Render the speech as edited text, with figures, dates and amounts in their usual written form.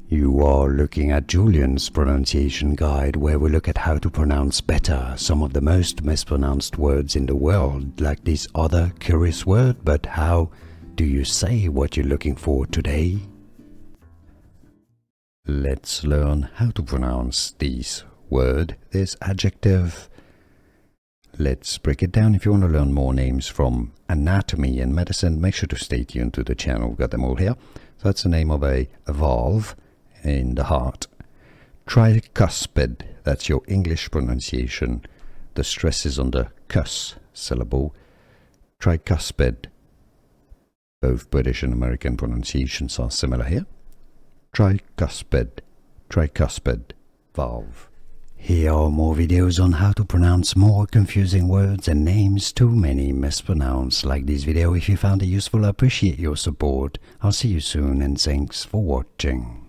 You are looking at Julian's pronunciation guide, where we look at how to pronounce better some of the most mispronounced words in the world, like this other curious word. But how do you say what you're looking for today? Let's learn how to pronounce this word, this adjective. Let's break it down. If you want to learn more names from anatomy and medicine, make sure to stay tuned to the channel. We've got them all here. So that's the name of a valve in the heart. Tricuspid, that's your English pronunciation. The stress is on the cus syllable. Tricuspid. Both British and American pronunciations are similar here. Tricuspid, tricuspid valve. Here are more videos on how to pronounce more confusing words and names too many mispronounced. Like this video if you found it useful. I appreciate your support. I'll see you soon and thanks for watching.